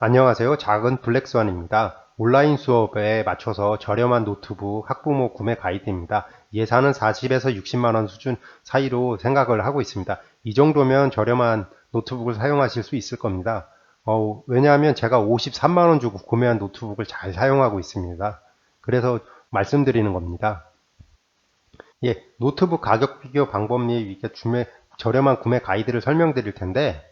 안녕하세요. 작은 블랙스완입니다. 온라인 수업에 맞춰서 저렴한 노트북 학부모 구매 가이드입니다. 예산은 40에서 60만 원 수준 사이로 생각을 하고 있습니다. 이 정도면 저렴한 노트북을 사용하실 수 있을 겁니다. 왜냐하면 제가 53만 원 주고 구매한 노트북을 잘 사용하고 있습니다. 그래서 말씀드리는 겁니다. 예, 노트북 가격 비교 방법 및 저렴한 구매 가이드를 설명드릴 텐데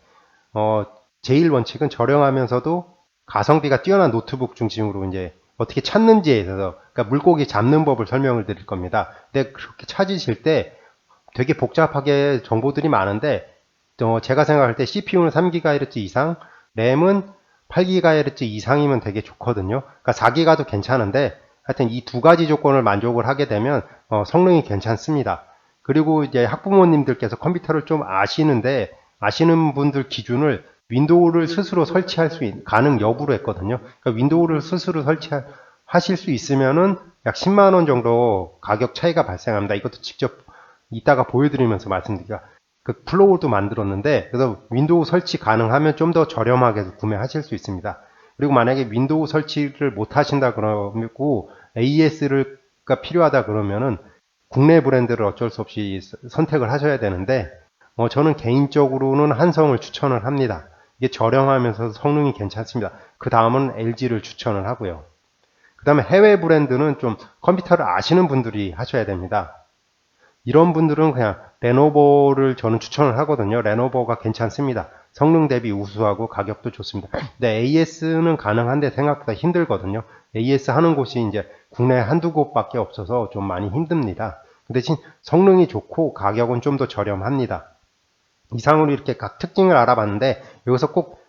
어, 제일 원칙은 저렴하면서도 가성비가 뛰어난 노트북 중심으로 이제 어떻게 찾는지에 있어서, 그러니까 물고기 잡는 법을 설명을 드릴 겁니다. 근데 그렇게 찾으실 때 되게 복잡하게 정보들이 많은데, 제가 생각할 때 CPU는 3GHz 이상, 램은 8GHz 이상이면 되게 좋거든요. 그러니까 4GB도 괜찮은데, 하여튼 이 두 가지 조건을 만족을 하게 되면 성능이 괜찮습니다. 그리고 이제 학부모님들께서 컴퓨터를 좀 아시는 분들 기준을 윈도우를 스스로 설치할 수 가능 여부로 했거든요. 그러니까 윈도우를 스스로 설치하실 수 있으면은 약 10만 원 정도 가격 차이가 발생합니다. 이것도 직접 이따가 보여드리면서 말씀드릴게요. 그 플로우도 만들었는데, 그래서 윈도우 설치 가능하면 좀 더 저렴하게 구매하실 수 있습니다. 그리고 만약에 윈도우 설치를 못 하신다 그러고 AS가 필요하다 그러면은 국내 브랜드를 어쩔 수 없이 선택을 하셔야 되는데, 저는 개인적으로는 한성을 추천을 합니다. 이게 저렴하면서 성능이 괜찮습니다. 그 다음은 LG를 추천을 하고요. 그 다음에 해외 브랜드는 좀 컴퓨터를 아시는 분들이 하셔야 됩니다. 이런 분들은 그냥 레노버를 저는 추천을 하거든요. 레노버가 괜찮습니다. 성능 대비 우수하고 가격도 좋습니다. 근데 AS는 가능한데 생각보다 힘들거든요. AS 하는 곳이 이제 국내 한두 곳밖에 없어서 좀 많이 힘듭니다. 그 대신 성능이 좋고 가격은 좀 더 저렴합니다. 이상으로 이렇게 각 특징을 알아봤는데 여기서 꼭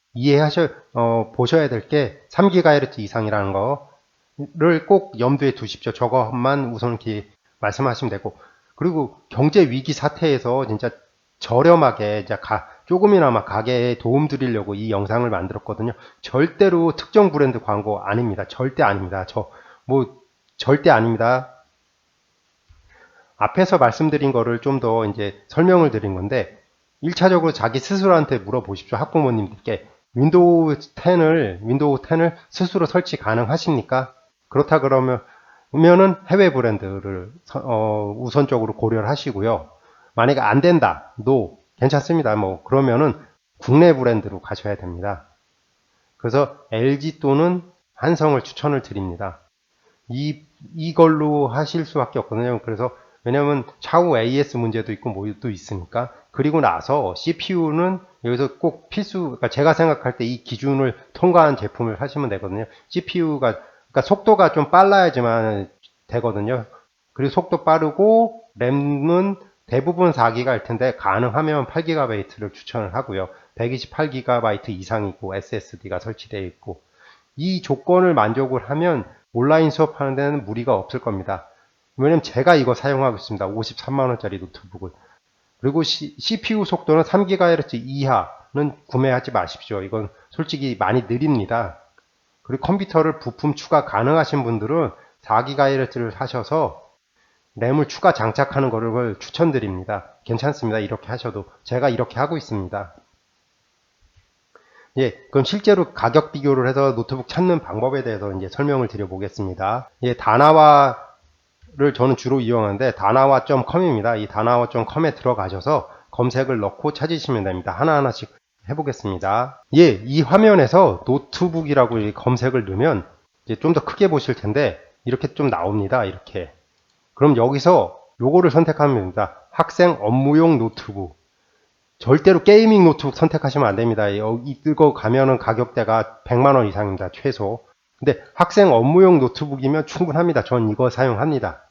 보셔야 될 게 3GHz 이상이라는 거를 꼭 염두에 두십시오. 저것만 우선 이렇게 말씀하시면 되고, 그리고 경제 위기 사태에서 진짜 저렴하게 조금이나마 가게에 도움 드리려고 이 영상을 만들었거든요. 절대로 특정 브랜드 광고 아닙니다. 절대 아닙니다. 절대 아닙니다. 앞에서 말씀드린 거를 좀 더 이제 설명을 드린 건데, 1차적으로 자기 스스로한테 물어보십시오. 학부모님들께 윈도우 10을 스스로 설치 가능하십니까? 그렇다 그러면은 해외 브랜드를 우선적으로 고려를 하시고요. 만약에 안 된다, 괜찮습니다. 그러면은 국내 브랜드로 가셔야 됩니다. 그래서 LG 또는 한성을 추천을 드립니다. 이걸로 하실 수밖에 없거든요. 그래서 왜냐면 차후 AS 문제도 있고 뭐도 있으니까. 그리고 나서 CPU는 여기서 꼭 그러니까 제가 생각할 때 이 기준을 통과한 제품을 하시면 되거든요. CPU가, 그러니까 속도가 좀 빨라야지만 되거든요. 그리고 속도 빠르고 램은 대부분 4기가일 텐데 가능하면 8기가바이트를 추천을 하고요. 128기가바이트 이상이고 SSD가 설치되어 있고, 이 조건을 만족을 하면 온라인 수업하는 데는 무리가 없을 겁니다. 왜냐면 제가 이거 사용하고 있습니다. 53만원짜리 노트북을. 그리고 CPU 속도는 3GHz 이하는 구매하지 마십시오. 이건 솔직히 많이 느립니다. 그리고 컴퓨터를 부품 추가 가능하신 분들은 4GHz를 하셔서 램을 추가 장착하는 거를 추천드립니다. 괜찮습니다. 이렇게 하셔도. 제가 이렇게 하고 있습니다. 예, 그럼 실제로 가격 비교를 해서 노트북 찾는 방법에 대해서 이제 설명을 드려보겠습니다. 예, 다나와를 저는 주로 이용하는데 다나와.com입니다. 이 다나와.com에 들어가셔서 검색을 넣고 찾으시면 됩니다. 하나하나씩 해보겠습니다. 예, 이 화면에서 노트북이라고 검색을 넣으면 이제 좀 더 크게 보실 텐데 이렇게 좀 나옵니다. 이렇게. 그럼 여기서 요거를 선택하면 됩니다. 학생 업무용 노트북. 절대로 게이밍 노트북 선택하시면 안 됩니다. 이거 가면은 가격대가 100만 원 이상입니다. 최소. 근데 학생 업무용 노트북이면 충분합니다. 전 이거 사용합니다.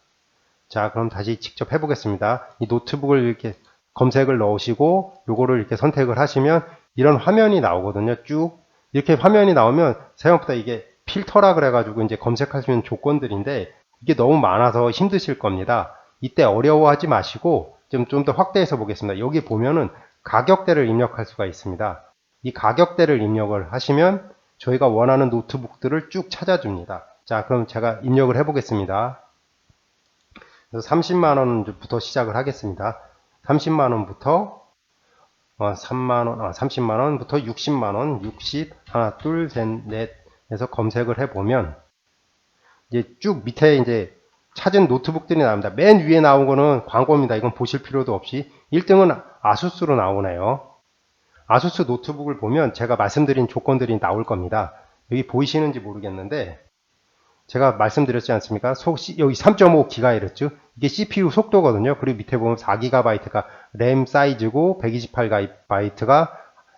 자, 그럼 다시 직접 해보겠습니다. 이 노트북을 이렇게 검색을 넣으시고 요거를 이렇게 선택을 하시면 이런 화면이 나오거든요. 쭉 이렇게 화면이 나오면 생각보다 이게 필터라 그래가지고 이제 검색할 수 있는 조건들인데 이게 너무 많아서 힘드실 겁니다. 이때 어려워하지 마시고 좀 더 확대해서 보겠습니다. 여기 보면은 가격대를 입력할 수가 있습니다. 이 가격대를 입력을 하시면 저희가 원하는 노트북들을 쭉 찾아줍니다. 자, 그럼 제가 입력을 해보겠습니다. 그래서 30만원부터 시작을 하겠습니다. 30만원부터 3만원, 30만원부터 60만원, 60, 하나, 둘, 셋, 넷 해서 검색을 해보면, 이제 쭉 밑에 이제 찾은 노트북들이 나옵니다. 맨 위에 나온 거는 광고입니다. 이건 보실 필요도 없이. 1등은 아수스로 나오네요. 아수스 노트북을 보면 제가 말씀드린 조건들이 나올 겁니다. 여기 보이시는지 모르겠는데, 제가 말씀드렸지 않습니까? 여기 3.5GHz, 이게 CPU 속도거든요. 그리고 밑에 보면 4GB가 램 사이즈고 128GB가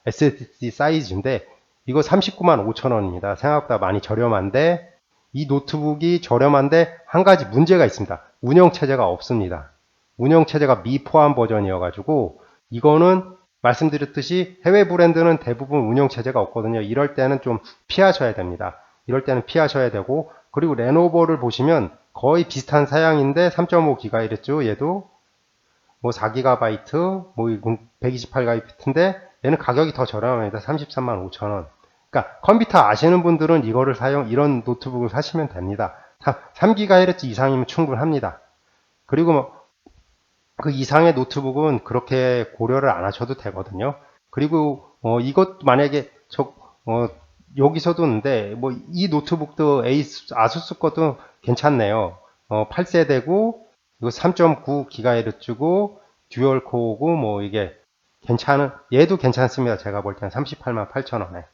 SSD 사이즈인데, 이거 39만 5천원입니다. 생각보다 많이 저렴한데, 이 노트북이 저렴한데 한 가지 문제가 있습니다. 운영체제가 없습니다. 운영체제가 미포함 버전이어가지고, 이거는 말씀드렸듯이 해외 브랜드는 대부분 운영체제가 없거든요. 이럴 때는 좀 피하셔야 됩니다. 이럴 때는 피하셔야 되고, 그리고 레노버를 보시면 거의 비슷한 사양인데 3.5GHz, 얘도 뭐 4GB, 뭐 128GB인데 얘는 가격이 더 저렴합니다. 33만 5천원. 그러니까 컴퓨터 아시는 분들은 이런 노트북을 사시면 됩니다. 3GHz 이상이면 충분합니다. 그리고 뭐 그 이상의 노트북은 그렇게 고려를 안 하셔도 되거든요. 그리고 이것 만약에 여기서도 있는데 뭐 이 노트북도 아수스 것도 괜찮네요. 8세대고 이거 3.9GHz고 듀얼 코어고 뭐 이게 얘도 괜찮습니다. 제가 볼 때는 38만 8천원에.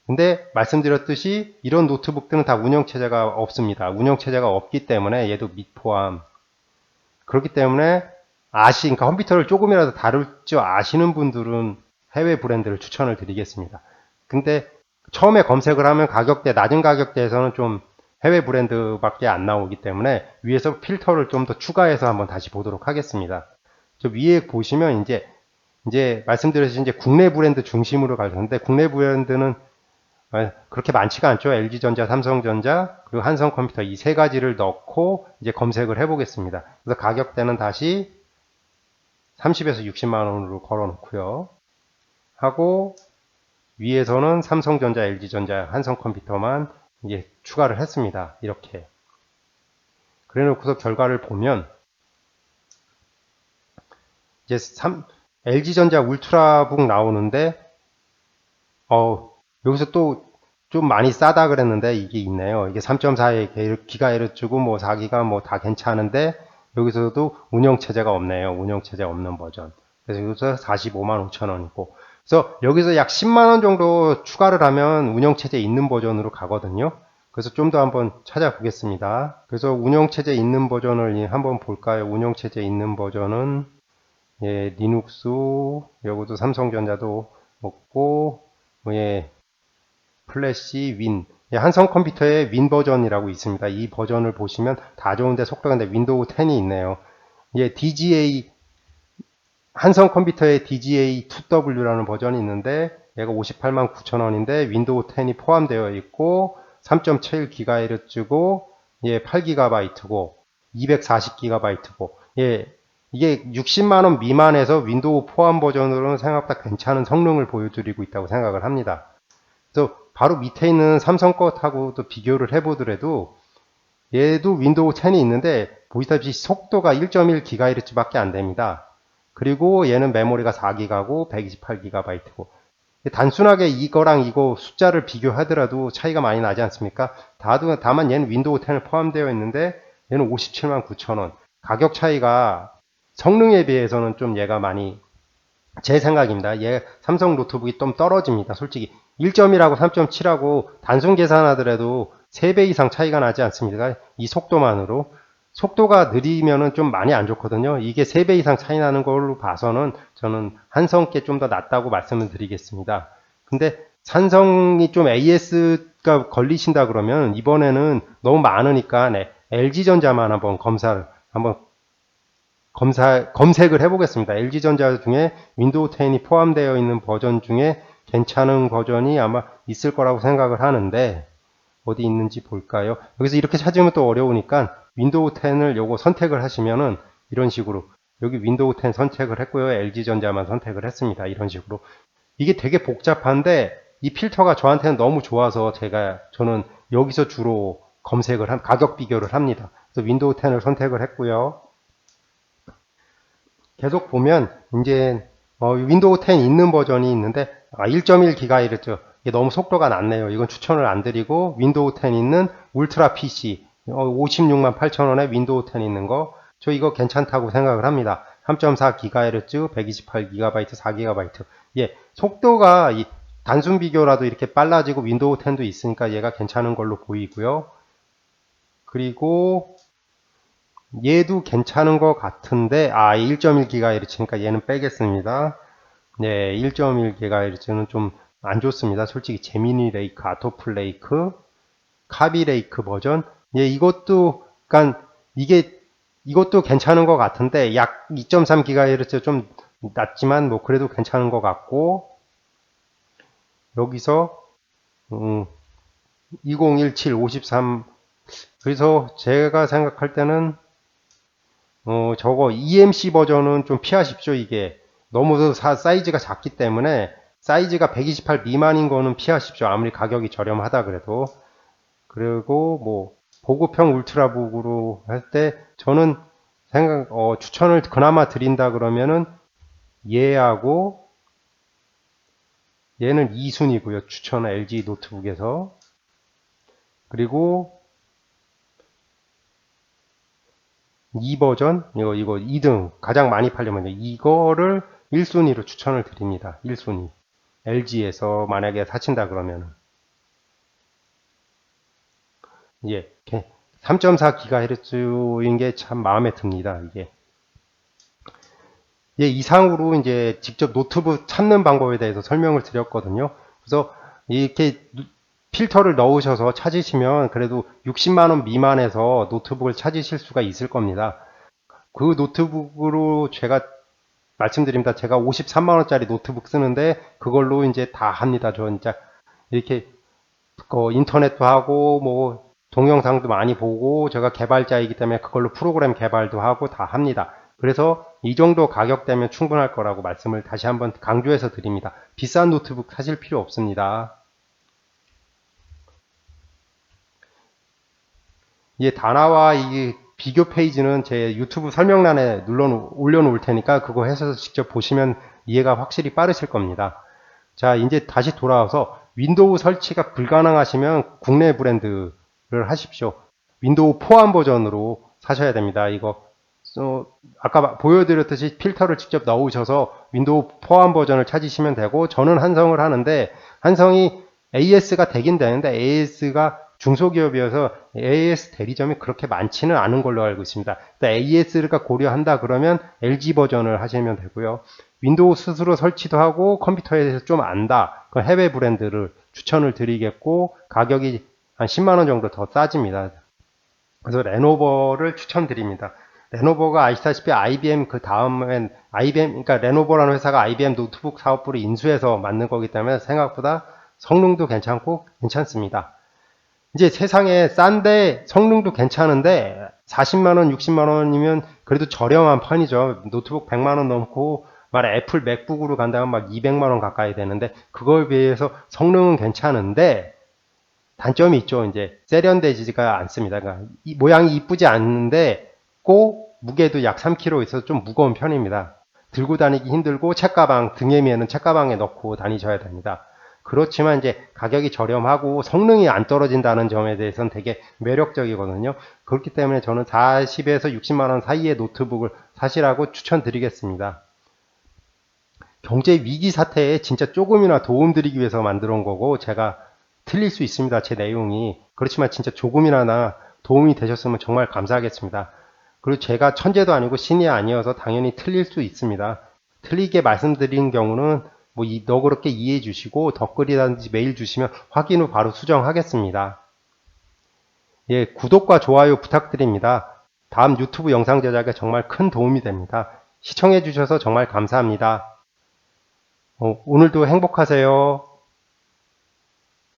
근데 말씀드렸듯이 이런 노트북들은 다 운영체제가 없습니다. 운영체제가 없기 때문에 얘도 밑포함. 그렇기 때문에 그러니까 컴퓨터를 조금이라도 다룰 줄 아시는 분들은 해외 브랜드를 추천을 드리겠습니다. 근데 처음에 검색을 하면 낮은 가격대에서는 좀 해외 브랜드밖에 안 나오기 때문에 위에서 필터를 좀 더 추가해서 한번 다시 보도록 하겠습니다. 저 위에 보시면 이제 말씀드렸듯이 이제 국내 브랜드 중심으로 갈 텐데, 국내 브랜드는 그렇게 많지가 않죠. LG전자, 삼성전자, 그리고 한성컴퓨터 이 세 가지를 넣고 이제 검색을 해보겠습니다. 그래서 가격대는 다시 30에서 60만 원으로 걸어 놓고요. 하고 위에서는 삼성전자, LG전자, 한성컴퓨터만 이제 추가를 했습니다. 이렇게. 그래 놓고서 결과를 보면 이제 LG전자 울트라북 나오는데 여기서 또 좀 많이 싸다 그랬는데 이게 있네요. 이게 3.4GHz고 뭐 4기가 뭐 다 괜찮은데 여기서도 운영체제가 없네요. 운영체제 없는 버전. 그래서 여기서 45만 5천원이고, 그래서 여기서 약 10만원 정도 추가를 하면 운영체제 있는 버전으로 가거든요. 그래서 좀 더 한번 찾아보겠습니다. 그래서 운영체제 있는 버전을 한번 볼까요? 운영체제 있는 버전은 리눅스, 여기도 삼성전자도 없고, 플래시, 한성 컴퓨터의 윈 버전이라고 있습니다. 이 버전을 보시면 다 좋은데 속도가 근데 윈도우 10이 있네요. DGA, 한성 컴퓨터의 DGA2W라는 버전이 있는데 얘가 58만 9천원인데 윈도우 10이 포함되어 있고 3.7GHz고 8GB고 240GB고 이게 60만원 미만에서 윈도우 포함 버전으로는 생각보다 괜찮은 성능을 보여드리고 있다고 생각을 합니다. 그래서 바로 밑에 있는 삼성 것하고도 비교를 해보더라도 얘도 윈도우 10이 있는데 보시다시피 속도가 1.1GHz 밖에 안 됩니다. 그리고 얘는 메모리가 4기가고 128GB고 단순하게 이거랑 이거 숫자를 비교하더라도 차이가 많이 나지 않습니까? 다만 얘는 윈도우 10을 포함되어 있는데 얘는 57만 9천원. 가격 차이가 성능에 비해서는 좀 얘가 많이, 제 생각입니다. 얘 삼성 노트북이 좀 떨어집니다. 솔직히 1점이라고 3.7하고 단순 계산하더라도 3배 이상 차이가 나지 않습니까? 이 속도만으로. 속도가 느리면은 좀 많이 안 좋거든요. 이게 3배 이상 차이 나는 걸로 봐서는 저는 한성께 좀 더 낫다고 말씀을 드리겠습니다. 근데 삼성이 좀 AS가 걸리신다 그러면 이번에는 너무 많으니까 LG전자만 한번 검색을 해보겠습니다. LG전자 중에 윈도우 10이 포함되어 있는 버전 중에 괜찮은 버전이 아마 있을 거라고 생각을 하는데 어디 있는지 볼까요? 여기서 이렇게 찾으면 또 어려우니까 윈도우 10을 요거 선택을 하시면은 이런 식으로 여기 윈도우 10 선택을 했고요. LG전자만 선택을 했습니다. 이런 식으로. 이게 되게 복잡한데 이 필터가 저한테는 너무 좋아서 저는 여기서 주로 가격 비교를 합니다. 그래서 윈도우 10을 선택을 했고요. 계속 보면 이제 윈도우 10 있는 버전이 있는데 1.1GHz 이게 너무 속도가 낮네요. 이건 추천을 안 드리고 윈도우 10 있는 울트라 PC 56만 8천원에 윈도우 10 있는 거 저 이거 괜찮다고 생각을 합니다. 3.4GHz 128GB 4GB 예, 속도가 단순 비교라도 이렇게 빨라지고 윈도우 10도 있으니까 얘가 괜찮은 걸로 보이고요. 그리고 얘도 괜찮은 것 같은데 1.1GHz니까 얘는 빼겠습니다. 네, 1.1GHz는 좀 안 좋습니다. 솔직히 제미니 레이크, 아토플 레이크, 카비 레이크 버전 예, 이것도 그러니까 이것도 괜찮은 것 같은데 약 2.3GHz 좀 낮지만 뭐 그래도 괜찮은 것 같고 여기서 2017 53 그래서 제가 생각할 때는 저거 EMC 버전은 좀 피하십시오. 이게 너무 사이즈가 작기 때문에 사이즈가 128 미만인 거는 피하십시오. 아무리 가격이 저렴하다 그래도. 그리고 뭐 보급형 울트라북으로 할 때 저는 추천을 그나마 드린다 그러면은 얘하고 얘는 2순위고요. 추천 LG 노트북에서. 그리고 2버전 이거 2등 가장 많이 팔려면 이거를 1순위로 추천을 드립니다. 1순위 LG에서 만약에 사친다 그러면은 예 3.4GHz인 게 참 마음에 듭니다. 이게 예, 이상으로 이제 직접 노트북 찾는 방법에 대해서 설명을 드렸거든요. 그래서 이렇게 필터를 넣으셔서 찾으시면 그래도 60만원 미만에서 노트북을 찾으실 수가 있을 겁니다. 그 노트북으로 제가 말씀드립니다. 제가 53만원짜리 노트북 쓰는데 그걸로 이제 다 합니다. 저 진짜 이렇게 인터넷도 하고 뭐 동영상도 많이 보고 제가 개발자이기 때문에 그걸로 프로그램 개발도 하고 다 합니다. 그래서 이 정도 가격대면 충분할 거라고 말씀을 다시 한번 강조해서 드립니다. 비싼 노트북 사실 필요 없습니다. 이 단화와 이 비교 페이지는 제 유튜브 설명란에 올려놓을 테니까 그거 해서 직접 보시면 이해가 확실히 빠르실 겁니다. 자, 이제 다시 돌아와서 윈도우 설치가 불가능하시면 국내 브랜드를 하십시오. 윈도우 포함 버전으로 사셔야 됩니다. 이거 아까 보여드렸듯이 필터를 직접 넣으셔서 윈도우 포함 버전을 찾으시면 되고 저는 한성을 하는데 한성이 AS가 되긴 되는데 AS가 중소기업이어서 AS 대리점이 그렇게 많지는 않은 걸로 알고 있습니다. AS가 고려한다 그러면 LG 버전을 하시면 되고요. 윈도우 스스로 설치도 하고 컴퓨터에 대해서 좀 안다. 그 해외 브랜드를 추천을 드리겠고 가격이 한 10만원 정도 더 싸집니다. 그래서 레노버를 추천드립니다. 레노버가 아시다시피 IBM 그 다음엔 IBM 그러니까 레노버라는 회사가 IBM 노트북 사업부를 인수해서 만든 거기 때문에 생각보다 성능도 괜찮고 괜찮습니다. 이제 세상에 싼데 성능도 괜찮은데 40만원 60만원이면 그래도 저렴한 편이죠. 노트북 100만원 넘고 말 애플 맥북으로 간다면 막 200만원 가까이 되는데 그거에 비해서 성능은 괜찮은데 단점이 있죠. 이제 세련되지가 않습니다. 그러니까 모양이 이쁘지 않는데 꼭 무게도 약 3kg 있어서 좀 무거운 편입니다. 들고 다니기 힘들고 책가방 등에 매는 책가방에 넣고 다니셔야 됩니다. 그렇지만 이제 가격이 저렴하고 성능이 안 떨어진다는 점에 대해서는 되게 매력적이거든요. 그렇기 때문에 저는 40에서 60만원 사이의 노트북을 사시라고 추천드리겠습니다. 경제 위기 사태에 진짜 조금이나 도움드리기 위해서 만들어 온 거고 제가 틀릴 수 있습니다. 제 내용이. 그렇지만 진짜 조금이나마 도움이 되셨으면 정말 감사하겠습니다. 그리고 제가 천재도 아니고 신이 아니어서 당연히 틀릴 수 있습니다. 틀리게 말씀드린 경우는 뭐 너그럽게 이해해 주시고 댓글이라든지 메일 주시면 확인 후 바로 수정하겠습니다. 예, 구독과 좋아요 부탁드립니다. 다음 유튜브 영상 제작에 정말 큰 도움이 됩니다. 시청해 주셔서 정말 감사합니다. 오늘도 행복하세요.